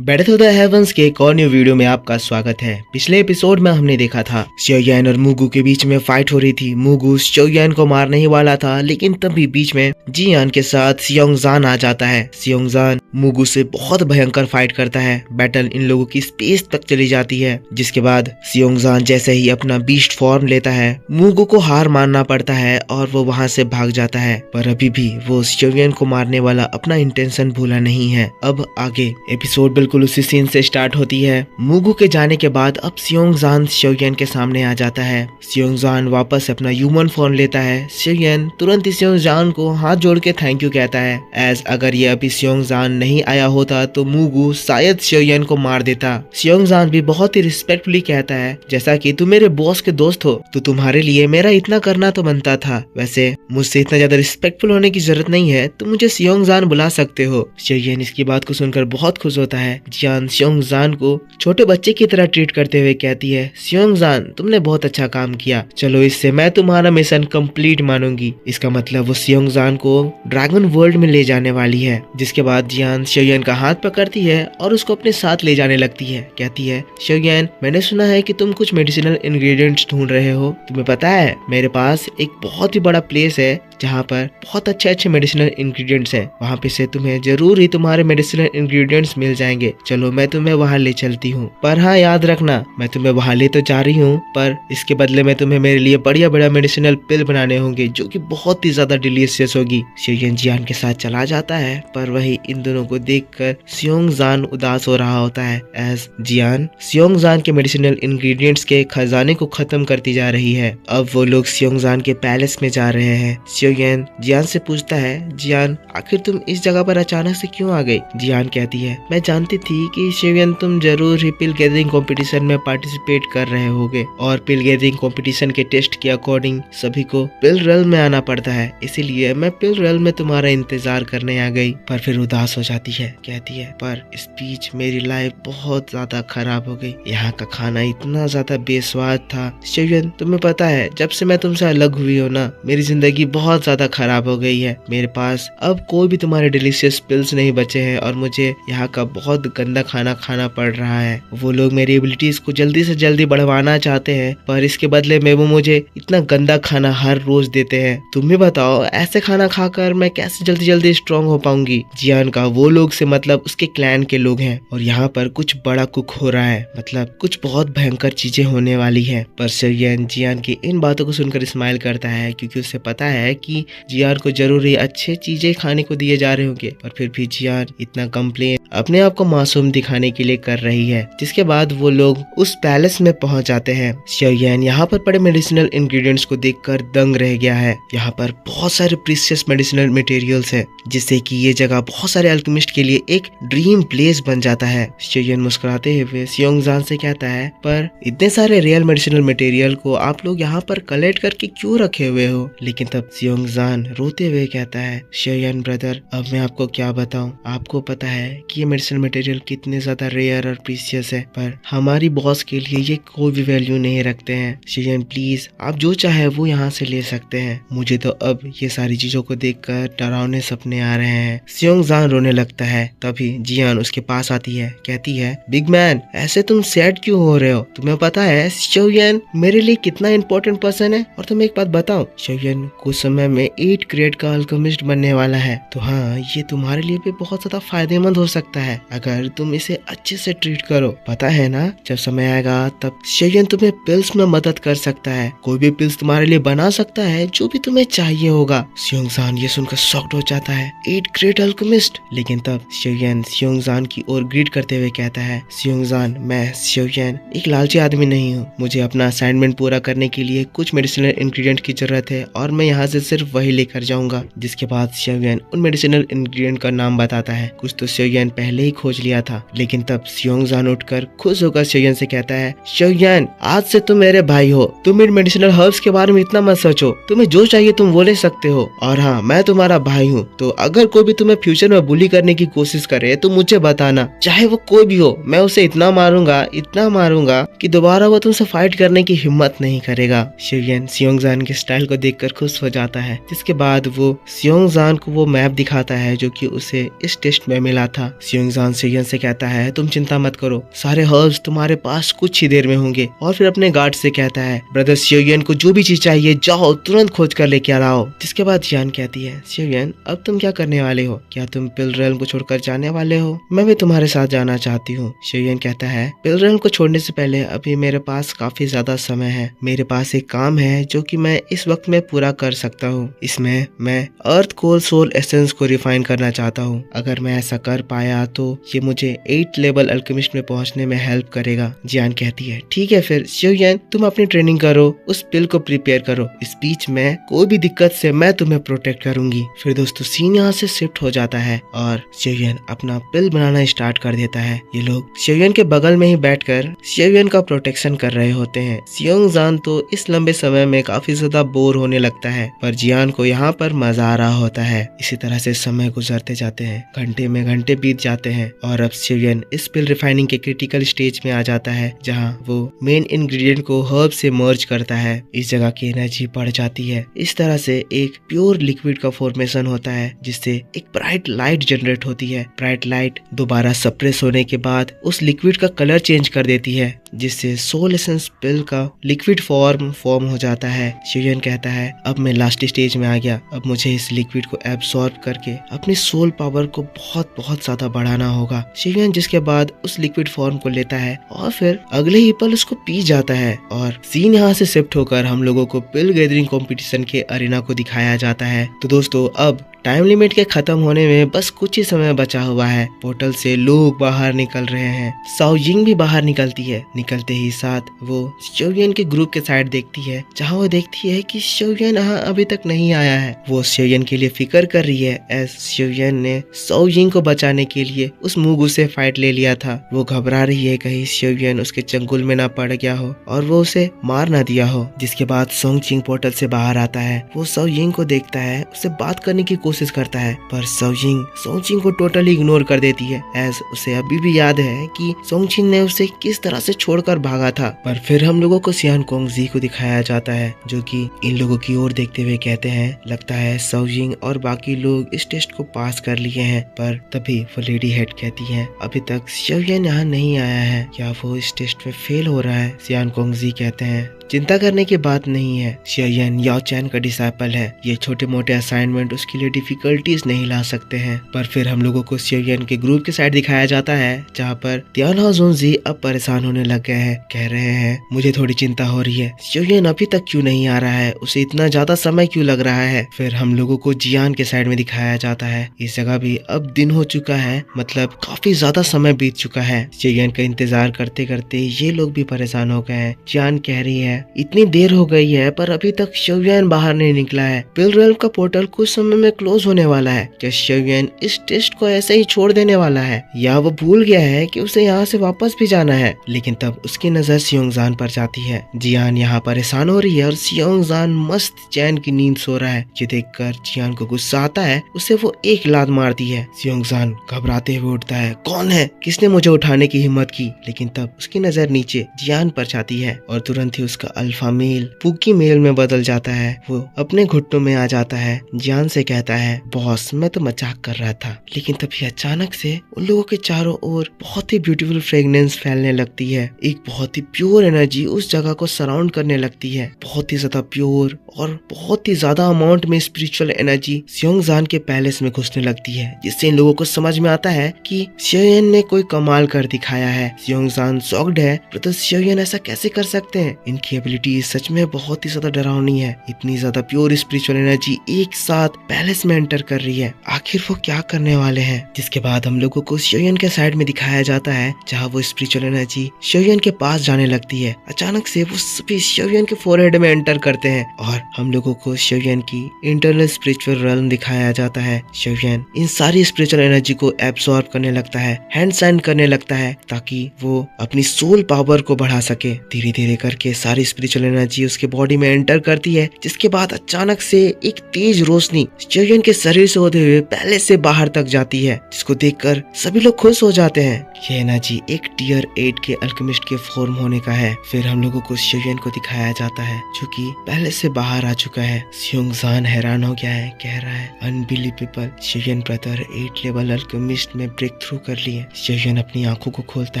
Battle of the heavens के एक और न्यू वीडियो में आपका स्वागत है। पिछले एपिसोड में हमने देखा था xiaoyan और मुगु के बीच में फाइट हो रही थी। मुगु xiaoyan को मारने ही वाला था, लेकिन तभी बीच में जियान के साथ सियोंगजान आ जाता है। सियोंगजान मुगु से बहुत भयंकर फाइट करता है। बैटल इन लोगों की स्पेस तक चली जाती है, जिसके बाद सियोंगजान जैसे ही अपना बीस्ट फॉर्म लेता है, मुगु को हार मानना पड़ता है और वो वहाँ से भाग जाता है। पर अभी भी वो xiaoyan को मारने वाला अपना इंटेंशन भूला नहीं है। अब आगे एपिसोड बिल्कुल उसी सीन से स्टार्ट होती है। मुगु के जाने के बाद अब सियोंगजान xiaoyan के सामने आ जाता है। सियोंगजान वापस अपना ह्यूमन फॉर्म लेता है। xiaoyan तुरंत ही सियोंगजान को हाथ जोड़ के थैंक यू कहता है। एज अगर ये अभी सियोंगजान नहीं आया होता तो मुगु शायद xiaoyan को मार देता। सियोंगजान भी बहुत ही रिस्पेक्टफुली कहता है, जैसा कि तुम मेरे बॉस के दोस्त हो तो तुम्हारे लिए मेरा इतना करना तो बनता था। वैसे मुझसे इतना ज्यादा रिस्पेक्टफुल होने की जरूरत नहीं है, तुम मुझे सियोंगजान बुला सकते हो। xiaoyan इसकी बात को सुनकर बहुत खुश होता है। जियान सियोंगजान को छोटे बच्चे की तरह ट्रीट करते हुए कहती है, सियोंगजान तुमने बहुत अच्छा काम किया, चलो इससे मैं तुम्हारा मिशन कंप्लीट मानूंगी। इसका मतलब वो सियोंगजान को ड्रैगन वर्ल्ड में ले जाने वाली है। जिसके बाद जियान xiaoyan का हाथ पकड़ती है और उसको अपने साथ ले जाने लगती है। कहती है, xiaoyan मैंने सुना है कि तुम कुछ मेडिसिनल इंग्रेडिएंट्स ढूंढ रहे हो। तुम्हें पता है मेरे पास एक बहुत ही बड़ा प्लेस है जहाँ पर बहुत अच्छे अच्छे मेडिसिनल इंग्रेडिएंट्स हैं। वहाँ पे से तुम्हें जरूर ही तुम्हारे मेडिसिनल इंग्रेडिएंट्स मिल जाएंगे। चलो मैं तुम्हें वहाँ ले चलती हूँ, पर हाँ याद रखना मैं तुम्हें वहाँ ले तो जा रही हूँ, पर इसके बदले में तुम्हें मेरे लिए बढ़िया बढ़िया मेडिसिनल पिल बनाने होंगे जो कि बहुत ही ज्यादा डिलीशियस होगी। xiaoyan जियान के साथ चला जाता है, पर वही इन दोनों को देखकर सियोंगजान उदास हो रहा होता है। एज जियान सियोंगजान के मेडिसिनल इंग्रेडिएंट्स के खजाने को खत्म करती जा रही है। अब वो लोग सियोंगजान के पैलेस में जा रहे हैं। xiaoyan जियान से पूछता है, जियान आखिर तुम इस जगह पर अचानक से क्यों आ गई? जियान कहती है, मैं जानती थी कि xiaoyan तुम जरूर ही पिल गैदरिंग कंपटीशन में पार्टिसिपेट कर रहे होगे और पिल गैदरिंग कंपटीशन के टेस्ट के अकॉर्डिंग सभी को पिल रेल्म में आना पड़ता है, इसीलिए मैं पिल रेल्म में तुम्हारा इंतजार करने आ गई। पर फिर उदास हो जाती है। कहती है, पर इस बीच मेरी लाइफ बहुत ज्यादा खराब हो गई। यहाँ का खाना इतना ज्यादा बेस्वाद था। xiaoyan तुम्हें पता है जब से मैं तुमसे अलग हुई हो ना, मेरी जिंदगी बहुत ज्यादा खराब हो गई है। मेरे पास अब कोई भी तुम्हारे डिलीशियस पिल्स नहीं बचे हैं और मुझे यहाँ का बहुत गंदा खाना खाना पड़ रहा है। वो लोग मेरी एबिलिटीज को जल्दी से जल्दी बढ़वाना चाहते हैं, पर इसके बदले में वो मुझे इतना गंदा खाना हर रोज देते हैं। तुम भी बताओ ऐसे खाना खाकर मैं कैसे जल्दी जल्दी स्ट्रॉन्ग हो पाऊंगी? जियान का वो लोग से मतलब उसके क्लैन के लोग हैं और यहाँ पर कुछ बड़ा कुक हो रहा है, मतलब कुछ बहुत भयंकर चीजें होने वाली है। पर xiaoyan जियान की इन बातों को सुनकर स्माइल करता है, क्योंकि उसे पता है कि जियान को जरूरी अच्छे चीजें खाने को दिए जा रहे होंगे। पर फिर भी जियान इतना कंप्लेन अपने आप को मासूम दिखाने के लिए कर रही है। जिसके बाद वो लोग उस पैलेस में पहुंच जाते हैं। xiaoyan यहाँ पर पड़े मेडिसिनल इंग्रेडिएंट्स को देखकर दंग रह गया है। यहाँ पर बहुत सारे प्रीशियस मेडिसिनल मटेरियल्स हैं, जिससे कि ये जगह बहुत सारे अल्केमिस्ट के लिए एक ड्रीम प्लेस बन जाता है। xiaoyan मुस्कुराते हुए सियोंगजान से कहता है, पर इतने सारे रियल मेडिसिनल मटेरियल को आप लोग यहाँ पर कलेक्ट करके क्यों रखे हुए हो? लेकिन तब सियोंगजान रोते हुए कहता है, xiaoyan ब्रदर अब मैं आपको क्या बताऊं, आपको पता है कि ये मेडिसिनल मटेरियल कितने ज्यादा रेयर और प्रीशियस है, पर हमारी बॉस के लिए ये कोई भी वैल्यू नहीं रखते हैं। xiaoyan प्लीज आप जो चाहे वो यहाँ से ले सकते हैं। मुझे तो अब ये सारी चीजों को देखकर डरावने सपने आ रहे हैं। सियोंगजान रोने लगता है। तभी जियान उसके पास आती है। कहती है, बिग मैन ऐसे तुम सैड क्यों हो रहे हो? तुम्हें पता है xiaoyan मेरे लिए कितना इम्पोर्टेंट पर्सन है? और तुम्हें एक बात बताऊं, xiaoyan कुछ समय में 8 ग्रेड का अल्केमिस्ट बनने वाला है। तो हाँ ये तुम्हारे लिए भी बहुत ज्यादा फायदेमंद हो सकता है अगर तुम इसे अच्छे से ट्रीट करो। पता है ना जब समय आएगा तब xiaoyan तुम्हें पिल्स में मदद कर सकता है। कोई भी पिल्स तुम्हारे लिए बना सकता है जो भी तुम्हें चाहिए होगा। सियोंगजान ये सुनकर शॉक्ड हो जाता है। 8 ग्रेड अल्केमिस्ट? लेकिन तब xiaoyan सियोंगजान की ओर ग्रीट करते हुए कहता है, सियोंगजान मैं xiaoyan एक लालची आदमी नहीं हूँ। मुझे अपना असाइनमेंट पूरा करने के लिए कुछ मेडिसिनल इंग्रेडिएंट की जरूरत है और मैं यहाँ से सिर्फ वही लेकर जाऊंगा। जिसके बाद xiaoyan उन मेडिसिनल इंग्रेडिएंट का नाम बताता है। कुछ तो xiaoyan पहले ही खोज लिया था, लेकिन तब सियोंगजान उठकर खुश होकर xiaoyan से कहता है, xiaoyan आज से तुम मेरे भाई हो। तुम इन मेडिसिनल हर्ब्स के बारे में इतना मत सोचो, तुम्हें जो चाहिए तुम वो ले सकते हो। और हाँ मैं तुम्हारा भाई हूँ, तो अगर कोई भी तुम्हें फ्यूचर में बुली करने की कोशिश करे तो मुझे बताना, चाहे वो कोई भी हो। मैं उसे इतना मारूंगा कि दोबारा वो तुमसे फाइट करने की हिम्मत नहीं करेगा। xiaoyan सियोंगजान के स्टाइल को देखकर खुश हो जाता है। जिसके बाद वो सियोंगजान को वो मैप दिखाता है जो कि उसे इस टेस्ट में मिला था। सियोंगजान सेयन से कहता है तुम चिंता मत करो, सारे हर्ब्स तुम्हारे पास कुछ ही देर में होंगे। और फिर अपने गार्ड से कहता है ब्रदर सेयन को जो भी चीज चाहिए जाओ तुरंत खोज कर लेके आओ। जिसके बाद जियान कहती है सेयन अब तुम क्या करने वाले हो, क्या तुम पिल रेल्म को छोड़कर जाने वाले हो? मैं भी तुम्हारे साथ जाना चाहती हूँ। सेयन कहता है पिल रेल्म को छोड़ने से पहले अभी मेरे पास काफी ज्यादा समय है, मेरे पास एक काम है जो कि मैं इस वक्त में पूरा कर सकता हूँ। इसमें मैं अर्थ कोर सोल एसेंस को रिफाइन करना चाहता हूँ। अगर मैं ऐसा कर पाया तो ये मुझे 8 लेवल अल्केमिस्ट में पहुंचने में हेल्प करेगा। जियान कहती है ठीक है फिर सेयन तुम अपनी ट्रेनिंग करो, उस पिल को प्रिपेयर करो, इस बीच में कोई भी दिक्कत से मैं तुम्हें प्रोटेक्ट करूंगी। फिर दोस्तों सीन यहाँ से शिफ्ट हो जाता है और सेयन अपना पिल बनाना स्टार्ट कर देता है। ये लोग सेयन के बगल में ही बैठकर सेयन का प्रोटेक्शन कर रहे होते हैं। सियोंगजान तो इस लंबे समय में काफी ज्यादा बोर होने लगता है, पर जियान को यहाँ पर मजा आ रहा होता है। इसी तरह से समय गुजरते जाते हैं, घंटे में घंटे बीत जाते हैं और अब सेयन इस पिल रिफाइनिंग के क्रिटिकल स्टेज में आ जाता है जहाँ वो मेन इंग्रेडिएंट को हर्ब से मर्ज करता है। इस जगह की एनर्जी बढ़ जाती है। इस तरह से एक प्योर लिक्विड का फॉर्मेशन होता है जिससे एक ब्राइट लाइट जनरेट होती है। ब्राइट लाइट दोबारा सप्रेस होने के बाद उस लिक्विड का कलर चेंज कर देती है जिससे सोल एसेंस पिल का लिक्विड फॉर्म हो जाता है। सेयन कहता है अब मैं लास्ट स्टेज में आ गया, अब मुझे इस लिक्विड को एब्सॉर्ब करके अपनी सोल पावर को बहुत ज्यादा बढ़ाना होगा। सेयन जिसके बाद उस लिक्विड फॉर्म को लेता है और फिर अगले ही पल उसको पी जाता है। और सीन यहाँ से शिफ्ट होकर हम लोगों को पिल गैदरिंग कंपटीशन के अरेना को दिखाया जाता है। तो दोस्तों अब टाइम लिमिट के खत्म होने में बस कुछ ही समय बचा हुआ है। पोर्टल से लोग बाहर निकल रहे हैं। साओ जिंग भी बाहर निकलती है। निकलते ही साथ वो सेयन के ग्रुप के साइड देखती है जहाँ वो देखती है कि सेयन यहाँ अभी तक नहीं आया है। वो सेयन के लिए फिक्र कर रही है एज सेयन ने साओ जिंग को बचाने के लिए उस मुगु से फाइट ले लिया था। वो घबरा रही है कहीं सेयन उसके चंगुल में ना पड़ गया हो और वो उसे मार ना दिया हो। जिसके बाद सोंग चिंग पोर्टल से बाहर आता है। वो साओ जिंग को देखता है, उससे बात करने की कोशिश करता है पर सोंग चिंग को टोटली इग्नोर कर देती है एज उसे अभी भी याद है कि सोंग चिंग ने उसे किस तरह से छोड़कर भागा था। पर फिर हम लोगों को सियान कोंगजी को दिखाया जाता है जो कि इन लोगों की ओर देखते हुए कहते हैं लगता है साओ जिंग और बाकी लोग इस टेस्ट को पास कर लिए हैं। पर तभी वो लेडी हेड कहती है अभी तक सेयन यहाँ नहीं आया है, क्या वो इस टेस्ट में फेल हो रहा है? सियान कोंगजी कहते हैं चिंता करने की बात नहीं है, सेयन याओ चैन का डिसाइपल है, ये छोटे मोटे असाइनमेंट उसके लिए डिफिकल्टीज नहीं ला सकते हैं। पर फिर हम लोगों को सेयन के ग्रुप के साइड दिखाया जाता है जहाँ पर तियानहाओ जुनजी अब परेशान होने लग गए हैं। कह रहे हैं मुझे थोड़ी चिंता हो रही है, सेयन अभी तक क्यों नहीं आ रहा है, उसे इतना ज्यादा समय क्यों लग रहा है? फिर हम लोगों को जियान के साइड में दिखाया जाता है। इस जगह भी अब दिन हो चुका है, मतलब काफी ज्यादा समय बीत चुका है। सेयन का इंतजार करते करते ये लोग भी परेशान हो गए हैं। जियान कह रही है इतनी देर हो गई है पर अभी तक सेयन बाहर नहीं निकला है। पिल रेल्म का पोर्टल कुछ समय में क्लोज होने वाला है। क्या सेयन इस टेस्ट को ऐसे ही छोड़ देने वाला है या वो भूल गया है कि उसे यहाँ से वापस भी जाना है? लेकिन तब उसकी नजर सियोंगजान पर जाती है। जियान यहाँ परेशान हो रही है और सियोंगजान मस्त चैन की नींद सो रहा है। ये देखकर जियान को गुस्सा आता है, उसे वो एक लात मारती है। सियोंगजान घबराते हुए उठता है, कौन है, किसने मुझे उठाने की हिम्मत की? लेकिन तब उसकी नजर नीचे जियान पर जाती है और तुरंत ही उसका अल्फा मेल पुकी मेल में बदल जाता है। वो अपने घुटनों में आ जाता है। जियान से कहता है बॉस मैं तो मजाक कर रहा था। लेकिन तभी अचानक से उन लोगों के चारों ओर बहुत ही ब्यूटीफुल फ्रेग्रेंस फैलने लगती है। एक बहुत ही प्योर एनर्जी उस जगह को सराउंड करने लगती है। बहुत ही ज्यादा प्योर और बहुत ही ज्यादा अमाउंट में स्पिरिचुअल एनर्जी सियोंगजान के पैलेस में घुसने लगती है, जिससे इन लोगों को समझ में आता है कि सेयन ने कोई कमाल कर दिखाया है। सियोंगजान शॉक्ड है, तो सेयन ऐसा कैसे कर सकते हैं? इनकी एबिलिटी सच में बहुत ही ज्यादा डरावनी है। इतनी ज्यादा प्योर स्पिरिचुअल एनर्जी एक साथ पैलेस में एंटर कर रही है, आखिर वो क्या करने वाले हैं? जिसके बाद हम लोगों को सेयन के साइड में दिखाया जाता है जहाँ वो स्पिरिचुअल एनर्जी सेयन के पास जाने लगती है। अचानक से वो सभी सेयन के फोरहेड में एंटर करते हैं और हम लोगों को सेयन की इंटरनल स्पिरिचुअल रेल्म दिखाया जाता है। सेयन इन सारी स्पिरिचुअल एनर्जी को एब्सॉर्ब करने लगता है, हैंड साइन करने लगता है ताकि वो अपनी सोल पावर को बढ़ा सके। धीरे धीरे करके सारी स्पिरिचुअल एनर्जी उसके बॉडी में एंटर करती है, जिसके बाद अचानक से एक तेज रोशनी शोयन के शरीर से होते हुए पहले से बाहर तक जाती है, जिसको देखकर सभी लोग खुश हो जाते हैं। ये एनर्जी एक टियर 8 के अल्केमिस्ट के फॉर्म होने का है। फिर हम लोगों को शोयन को दिखाया जाता है जो कि पहले से बाहर आ चुका है। स्योंगजान हैरान हो गया है, कह रहा है अनबिलीवेबल, शोयन ब्रदर 8 लेवल अल्केमिस्ट में ब्रेक थ्रू कर लिए। शोयन अपनी आंखों को खोलता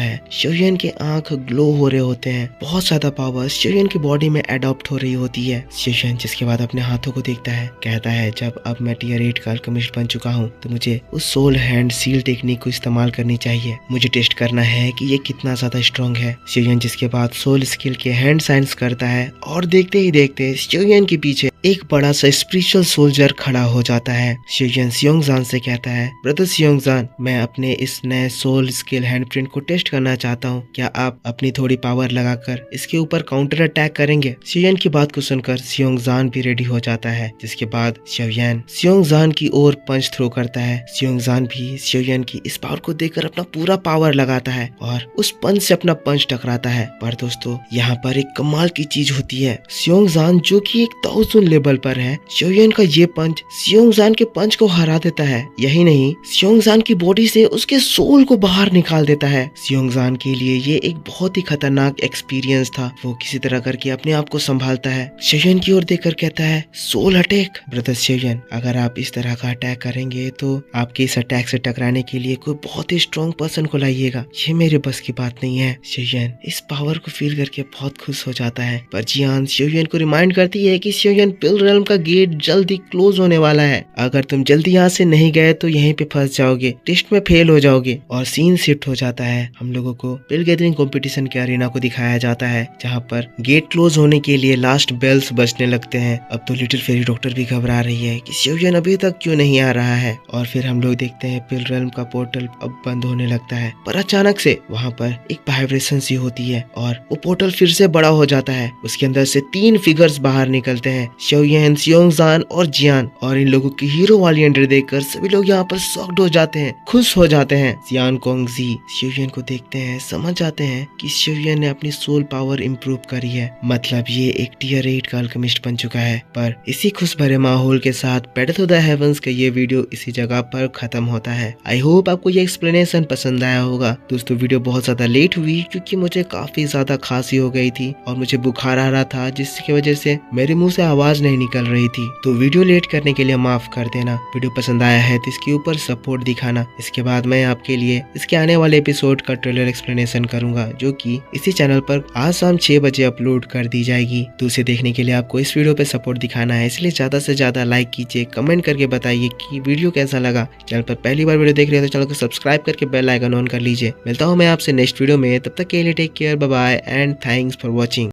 है, शोयन के आंख ग्लो हो रहे होते हैं, बहुत ज्यादा पावर शोयन की बॉडी में अडॉप्ट हो रही होती है। शोयन जिसके बाद अपने हाथों को देखता है, कहता है जब अब मैं टियर 8 का अल्केमिस्ट बन चुका हूँ तो मुझे उस सोल हैंड सील टेक्निक को इस्तेमाल करनी चाहिए, मुझे टेस्ट करना है कि ये कितना ज्यादा स्ट्रॉन्ग है। शोयन जिसके बाद सोल स्किल के हैंड साइंस करता है और देखते ही देखते शोयन के पीछे एक बड़ा सा स्पिरिचुअल सोल्जर खड़ा हो जाता है। शोयन स्योंगजान से कहता है, ब्रदर स्योंगजान, मैं अपने इस नए सोल स्किल हैंडप्रिंट को टेस्ट करना चाहता हूँ, क्या आप अपनी थोड़ी पावर लगाकर इसके ऊपर काउंटर अटैक करेंगे? शोयन की बात को सुनकर स्योंगजान भी रेडी हो जाता है, जिसके बाद शोयन स्योंगजान की ओर पंच थ्रो करता है। स्योंगजान भी शोयन की इस पावर को देखकर अपना पूरा पावर लगाता है और उस पंच से अपना पंच टकराता है। पर दोस्तों यहाँ पर एक कमाल की चीज होती है, स्योंगजान जो कि एक 1000 लेवल पर है, शोयन का ये पंच स्योंगजान के पंच को हरा देता है। यही नहीं, स्योंगजान की बॉडी से उसके सोल को बाहर निकाल देता है। स्योंगजान के लिए ये एक बहुत ही खतरनाक एक्सपीरियंस था। वो किसी तरह करके अपने आप को संभालता है, शोयन की ओर देखकर कहता है, सोल अटैक। ब्रदर शोयन, अगर आप इस तरह का अटैक करेंगे तो आपके इस अटैक से टकराने के लिए कोई बहुत ही स्ट्रॉन्ग पर्सन को लाइएगा, ये मेरे बस की बात नहीं है। शोयन इस पावर को फील करके बहुत खुश हो जाता है, पर जियान शोयन को रिमाइंड करती है कि शोयन पिल रेल्म का गेट जल्दी क्लोज होने वाला है, अगर तुम जल्दी यहाँ से नहीं गए तो यहीं पे फंस जाओगे, टेस्ट में फेल हो जाओगे। और सीन शिफ्ट हो जाता है, हम लोगों को पिल गैदरिंग कंपटीशन के अरीना को दिखाया जाता है, जहाँ पर गेट क्लोज होने के लिए लास्ट बेल्स बजने लगते हैं। अब तो लिटिल फेरी डॉक्टर भी घबरा रही है कि शोयन अभी तक क्यों नहीं आ रहा है। और फिर हम लोग देखते हैं पिल रेल्म का पोर्टल अब बंद होने लगता है, पर अचानक से वहाँ पर एक वाइब्रेशन सी होती है और वो पोर्टल फिर से बड़ा हो जाता है। उसके अंदर से 3 फिगर्स बाहर निकलते हैं, शोयन, स्योंगजान और जियान। और इन लोगों की हीरो वाली एंट्री देखकर सभी लोग यहाँ पर शॉक्ड हो जाते हैं, खुश हो जाते हैं। जियान कोंगजी शोयन को देखते हैं, समझ जाते हैं कि शोयन ने अपनी सोल पावर इम्प्रूव करी है, मतलब ये एक टियर 8 का अल्केमिस्ट बन चुका है। पर इसी खुश भरे माहौल के साथ पेथ ऑफ द हेवंस का ये वीडियो इसी जगह पर खत्म होता है। आई होप आपको ये एक्सप्लेनेशन पसंद आया होगा। दोस्तों वीडियो बहुत ज्यादा लेट हुई क्योंकि मुझे काफी ज्यादा खांसी हो गई थी और मुझे बुखार आ रहा था, जिसकी वजह से मेरे मुंह से आवाज नहीं निकल रही थी, तो वीडियो लेट करने के लिए माफ कर देना। वीडियो पसंद आया है तो इसके ऊपर सपोर्ट दिखाना। इसके बाद मैं आपके लिए इसके आने वाले एपिसोड का ट्रेलर एक्सप्लेनेशन करूंगा, जो कि इसी चैनल पर आज शाम 6 बजे अपलोड कर दी जाएगी। तो उसे देखने के लिए आपको इस वीडियो पे सपोर्ट दिखाना है, इसलिए ज्यादा से ज्यादा लाइक कीजिए, कमेंट करके बताइए कि वीडियो कैसा लगा। चैनल पर पहली बार वीडियो देख रहे हैं तो चैनल को सब्सक्राइब करके बेल आइकन ऑन कर लीजिए। मिलता हूँ मैं आपसे नेक्स्ट वीडियो में, तब तक के लिए take care, bye bye and thanks for watching.